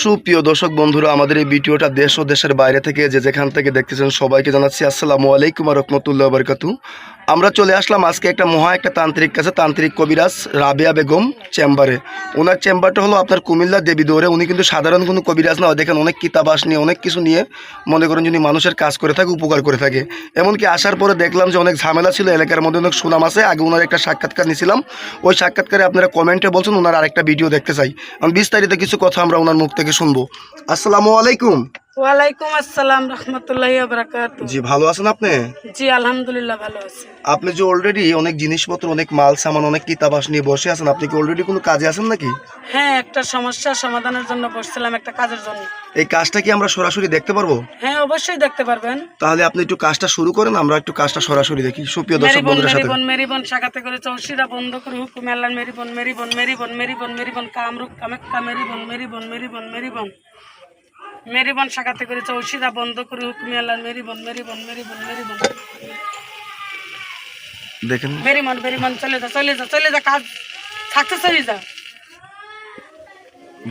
সুপ্রিয় দর্শক বন্ধুরা, আমাদের এই ভিডিওটা দেশ ও দেশের বাইরে থেকে যে যেখান থেকে দেখতেছেন সবাইকে জানাচ্ছি আসসালামু আলাইকুম ওয়া রাহমাতুল্লাহি ওয়া বারাকাতুহু। আমরা চলে আসলাম আজকে একটা তান্ত্রিক কাছে, তান্ত্রিক কবিরাজ রাবেয়া বেগম চেম্বারে। ওনার চেম্বারটা হলো আপনার কুমিল্লা দেবীদৌড়ে। উনি কিন্তু সাধারণ কোনো কবিরাজ না, দেখেন অনেক কিতাবাস নিয়ে অনেক কিছু নিয়ে মনে করেন যদি মানুষের কাজ করে থাকে, উপকার করে থাকে। এমনকি আসার পরে দেখলাম যে অনেক ঝামেলা ছিল, এলাকার মধ্যে অনেক সুনাম আছে। আগে ওনার একটা সাক্ষাৎকার নিয়েছিলাম, ওই সাক্ষাৎকারে আপনারা কমেন্টে বলছেন ওনার আরেকটা ভিডিও দেখতে চাই। বিস্তারিত কিছু কথা আমরা ওনার মুখ থেকে শুনবো। আসসালামু আলাইকুম। ওয়ালাইকুম আসসালাম রাহমাতুল্লাহি ওয়া বারাকাতুহু। জি, ভালো আছেন আপনি? জি আলহামদুলিল্লাহ ভালো আছি। আপনি যে অলরেডি অনেক জিনিসপত্র, অনেক মাল সামান, অনেক কিতাবাস নিয়ে বসে আছেন, আপনি কি অলরেডি কোনো কাজে আছেন নাকি? হ্যাঁ, একটা সমস্যার সমাধানের জন্য বসছিলাম, একটা কাজের জন্য। এই কাজটা কি আমরা সরাসরি দেখতে পারবো? হ্যাঁ অবশ্যই দেখতে পারবেন। তাহলে আপনি একটু কাজটা শুরু করেন, আমরা একটু কাজটা সরাসরি দেখি সুপ্রিয় দর্শক বন্ধুদের সাথে। মেরিবন শাখাতে করে চৌশিরা বন্ধ করে হুকুম আল্লাহ মেরিবন মেরিবন মেরিবন মেরিবন মেরিবন কামরুক কামাক্কা মেরিবন মেরিবন মেরিবন মেরিবন মেরিবন শাখাতে করে চৌশিরা বন্ধ করে হুকুম আল্লাহ মেরিবন মেরিবন মেরিবন মেরিবন দেখেন মেরিবন মেরিবন চলে যা চলে যা চলে যা, কাজ থাকতে চলে যা।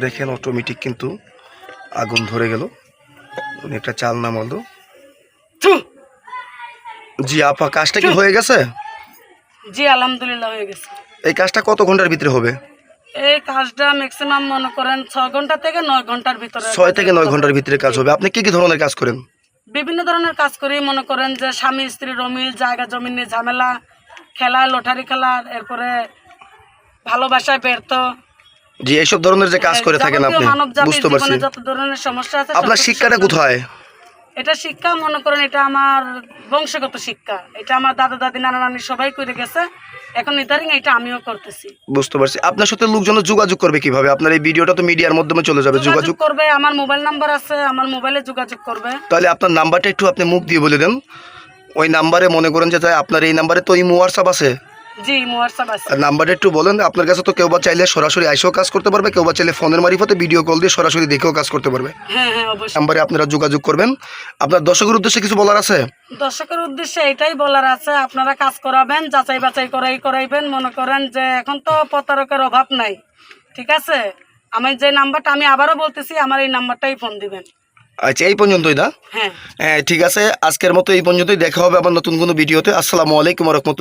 দেখেন অটোমেটিক কিন্তু আগুন ধরে গেল। উনি একটা চাল নামালো। জি আপা, কাজটা কি হয়ে গেছে? জি আলহামদুলিল্লাহ হয়ে গেছে। এই কাজটা কত ঘন্টার ভিতরে হবে? এই কাজটা ম্যাক্সিমাম মনে করেন 6 ঘন্টা থেকে 9 ঘন্টার ভিতরে। 6 থেকে 9 ঘন্টার ভিতরে কাজ হবে। আপনি কি কি ধরনের কাজ করেন? বিভিন্ন ধরনের কাজ করি, মনে করেন যে স্বামী স্ত্রীর অমিল, জায়গা জমি নিয়ে ঝামেলা, খেলা লটারি খেলা, এরপরে ভালোবাসায় ব্যর্থ। জি, এইসব ধরনের যে কাজ করে থাকেন আপনি, বুঝতে পারছি। যত ধরনের সমস্যা আছে। আপনার শিক্ষাটা কোথায়? এটা শিক্ষা মনে করেন এটা আমার বংশগত শিক্ষা। এটা আমার দাদা দাদি নানা নানি সবাই করে গেছে, এখন ইদারিং এটা আমিও করতেছি। বুঝতে পারছি। আপনার সাথে লোকজন যোগাযোগ করবে কিভাবে? আপনার এই ভিডিওটা তো মিডিয়ার মাধ্যমে চলে যাবে, যোগাযোগ করবে। আমার মোবাইল নাম্বার আছে, আমার মোবাইলে যোগাযোগ করবে। তাহলে আপনার নাম্বারটা একটু আপনি মুখ দিয়ে বলে দেন। ওই নাম্বারে মনে করেন যে আপনার এই নাম্বারে তো ইমো হোয়াটসঅ্যাপ আছে। জি হোয়াটসঅ্যাপ আছে। আর নাম্বারটা একটু বলেন। আপনার কাছে তো কেউ বা চাইলে সরাসরি আইসেও কাজ করতে পারবে, কেউ বা চাইলে ফোনের মারফতে ভিডিও কল দিয়ে সরাসরি দেখেও কাজ করতে পারবে। হ্যাঁ হ্যাঁ অবশ্যই। নাম্বারে আপনারা যোগাযোগ করবেন। আপনার দর্শকের উদ্দেশ্যে কিছু বলার আছে? দর্শকের উদ্দেশ্যে এটাই বলার আছে, আপনারা কাজ করাবেন, যাচাই বাছাই করাইবেন। মনে করেন যে এখন তো প্রতারকের অভাব নাই, ঠিক আছে? আমি যে নাম্বারটা, আমি আবারও বলতেছি, আমার এই নাম্বারটাই ফোন দিবেন। আচ্ছা, এই পর্যন্তই না? হ্যাঁ হ্যাঁ ঠিক আছে, আজকের মতো এই পর্যন্তই। দেখা হবে আবার নতুন কোনো ভিডিওতে। আসসালামু আলাইকুম ওয়া রাহমাতুল্লাহ।